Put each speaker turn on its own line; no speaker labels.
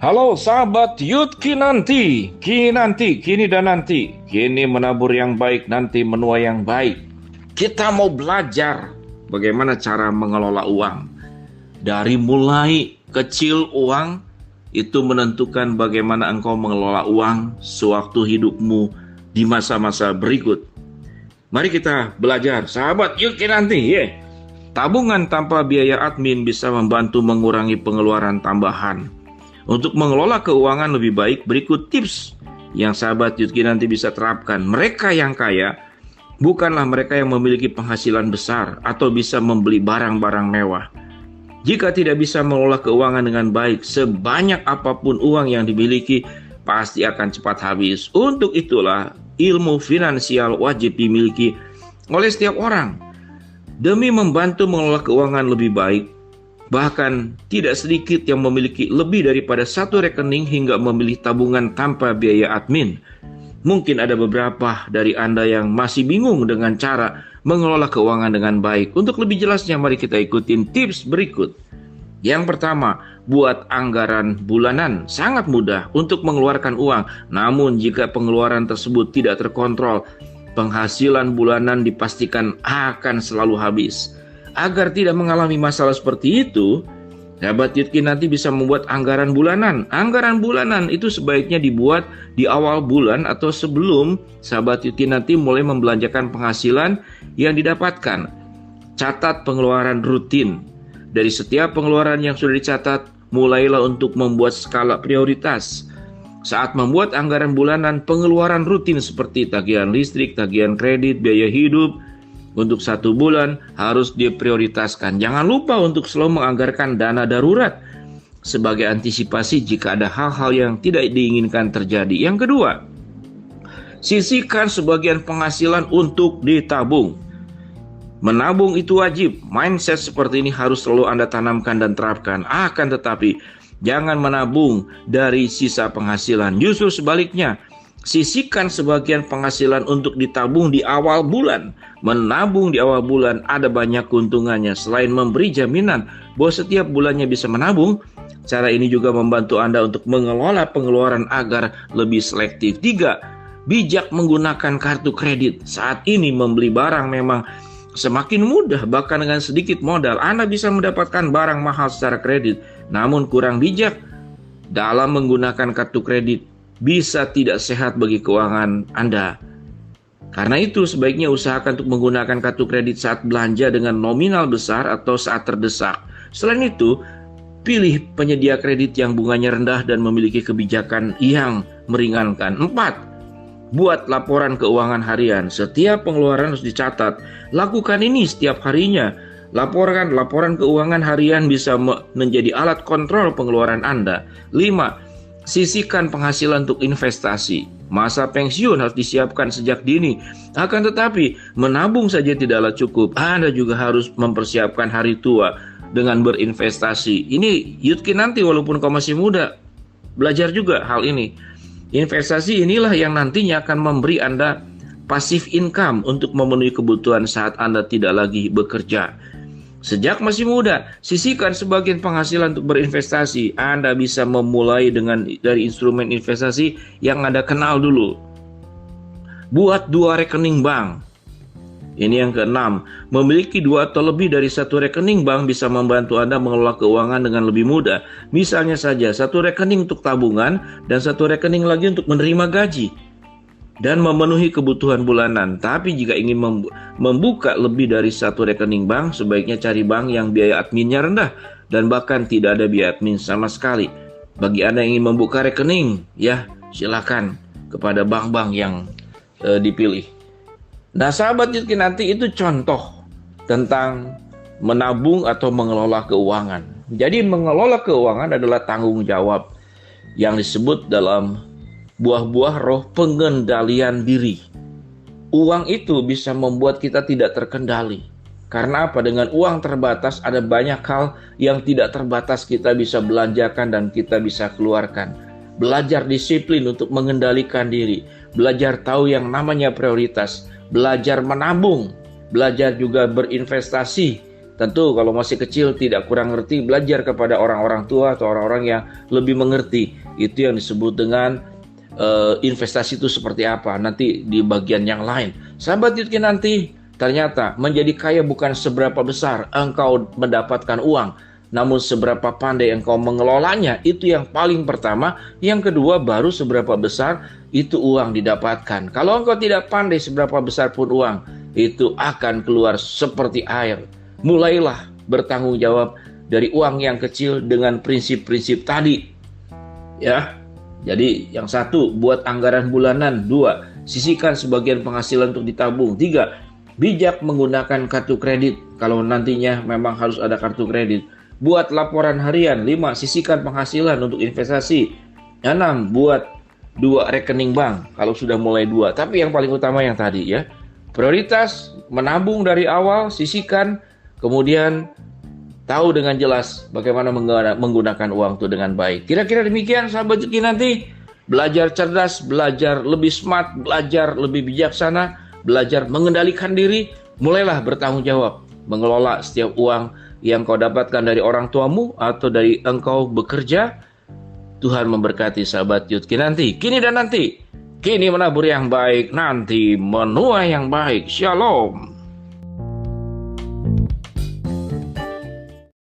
Halo sahabat Yud Kinanti, kini dan nanti, kini menabur yang baik, nanti menuai yang baik. Kita mau belajar bagaimana cara mengelola uang. Dari mulai kecil uang, itu menentukan bagaimana engkau mengelola uang sewaktu hidupmu di masa-masa berikut. Mari kita belajar, sahabat Yud Kinanti. Tabungan tanpa biaya admin bisa membantu mengurangi pengeluaran tambahan. Untuk mengelola keuangan lebih baik, berikut tips yang sahabat Yudki nanti bisa terapkan. Mereka yang kaya bukanlah mereka yang memiliki penghasilan besar atau bisa membeli barang-barang mewah. Jika tidak bisa mengelola keuangan dengan baik, sebanyak apapun uang yang dimiliki pasti akan cepat habis. Untuk itulah ilmu finansial wajib dimiliki oleh setiap orang. Demi membantu mengelola keuangan lebih baik, bahkan tidak sedikit yang memiliki lebih daripada satu rekening hingga memilih tabungan tanpa biaya admin. Mungkin ada beberapa dari Anda yang masih bingung dengan cara mengelola keuangan dengan baik. Untuk lebih jelasnya, mari kita ikutin tips berikut. Yang pertama, buat anggaran bulanan. Sangat mudah untuk mengeluarkan uang. Namun jika pengeluaran tersebut tidak terkontrol, penghasilan bulanan dipastikan akan selalu habis. Agar tidak mengalami masalah seperti itu, sahabat Yudki nanti bisa membuat anggaran bulanan. Anggaran bulanan itu sebaiknya dibuat di awal bulan atau sebelum sahabat Yudki nanti mulai membelanjakan penghasilan yang didapatkan. Catat pengeluaran rutin. Dari setiap pengeluaran yang sudah dicatat, mulailah untuk membuat skala prioritas. Saat membuat anggaran bulanan, pengeluaran rutin seperti tagihan listrik, tagihan kredit, biaya hidup, untuk satu bulan harus diprioritaskan. Jangan lupa untuk selalu menganggarkan dana darurat sebagai antisipasi jika ada hal-hal yang tidak diinginkan terjadi. Yang kedua, sisihkan sebagian penghasilan untuk ditabung. Menabung itu wajib. Mindset seperti ini harus selalu Anda tanamkan dan terapkan. Akan tetapi, jangan menabung dari sisa penghasilan. Justru sebaliknya, sisihkan sebagian penghasilan untuk ditabung di awal bulan. Menabung di awal bulan ada banyak keuntungannya. Selain memberi jaminan bahwa setiap bulannya bisa menabung, cara ini juga membantu Anda untuk mengelola pengeluaran agar lebih selektif. 3. Bijak menggunakan kartu kredit. Saat ini membeli barang memang semakin mudah, bahkan dengan sedikit modal Anda bisa mendapatkan barang mahal secara kredit. Namun kurang bijak dalam menggunakan kartu kredit bisa tidak sehat bagi keuangan Anda. Karena itu sebaiknya usahakan untuk menggunakan kartu kredit saat belanja dengan nominal besar atau saat terdesak. Selain itu, pilih penyedia kredit yang bunganya rendah dan memiliki kebijakan yang meringankan. 4. Buat laporan keuangan harian. Setiap pengeluaran harus dicatat. Lakukan ini setiap harinya. Laporan keuangan harian bisa menjadi alat kontrol pengeluaran Anda. 5. Sisihkan penghasilan untuk investasi. Masa pensiun harus disiapkan sejak dini. Akan tetapi, menabung saja tidaklah cukup. Anda juga harus mempersiapkan hari tua dengan berinvestasi. Ini Yudki nanti walaupun kau masih muda, belajar juga hal ini. Investasi inilah yang nantinya akan memberi Anda passive income untuk memenuhi kebutuhan saat Anda tidak lagi bekerja. Sejak masih muda, sisihkan sebagian penghasilan untuk berinvestasi. Anda bisa memulai dari instrumen investasi yang Anda kenal dulu. Buat 2 rekening bank. Ini yang keenam. Memiliki 2 atau lebih dari 1 rekening bank bisa membantu Anda mengelola keuangan dengan lebih mudah. Misalnya saja, 1 rekening untuk tabungan dan 1 rekening lagi untuk menerima gaji dan memenuhi kebutuhan bulanan. Tapi jika ingin membuka lebih dari 1 rekening bank, sebaiknya cari bank yang biaya adminnya rendah dan bahkan tidak ada biaya admin sama sekali. Bagi Anda yang ingin membuka rekening, ya silakan kepada bank-bank yang dipilih. Nah, sahabat Yudki nanti itu contoh tentang menabung atau mengelola keuangan. Jadi mengelola keuangan adalah tanggung jawab yang disebut dalam buah-buah roh pengendalian diri. Uang itu bisa membuat kita tidak terkendali. Karena apa? Dengan uang terbatas ada banyak hal yang tidak terbatas kita bisa belanjakan dan kita bisa keluarkan. Belajar disiplin untuk mengendalikan diri. Belajar tahu yang namanya prioritas. Belajar menabung. Belajar juga berinvestasi Tentu kalau masih kecil tidak kurang ngerti, belajar kepada orang-orang tua atau orang-orang yang lebih mengerti. Itu yang disebut dengan investasi itu seperti apa nanti di bagian yang lain. Sahabat Yudki nanti, ternyata menjadi kaya bukan seberapa besar engkau mendapatkan uang, namun seberapa pandai engkau mengelolanya. Itu yang paling pertama. Yang kedua, baru seberapa besar itu uang didapatkan. Kalau engkau tidak pandai, seberapa besar pun uang itu akan keluar seperti air. Mulailah bertanggung jawab dari uang yang kecil dengan prinsip-prinsip tadi. Ya. Jadi yang satu, buat anggaran bulanan. Dua, sisihkan sebagian penghasilan untuk ditabung. Tiga, bijak menggunakan kartu kredit kalau nantinya memang harus ada kartu kredit. Buat laporan harian. 5. Sisihkan penghasilan untuk investasi. 6. Buat 2 rekening bank kalau sudah mulai 2. Tapi yang paling utama yang tadi ya. Prioritas menabung dari awal, sisihkan, kemudian tahu dengan jelas bagaimana menggunakan uang itu dengan baik. Kira-kira demikian sahabat Yudki nanti. Belajar cerdas, belajar lebih smart, belajar lebih bijaksana, belajar mengendalikan diri. Mulailah bertanggung jawab mengelola setiap uang yang kau dapatkan dari orang tuamu atau dari engkau bekerja. Tuhan memberkati sahabat Yudki nanti. Kini dan nanti. Kini menabur yang baik, nanti menuai yang baik. Shalom.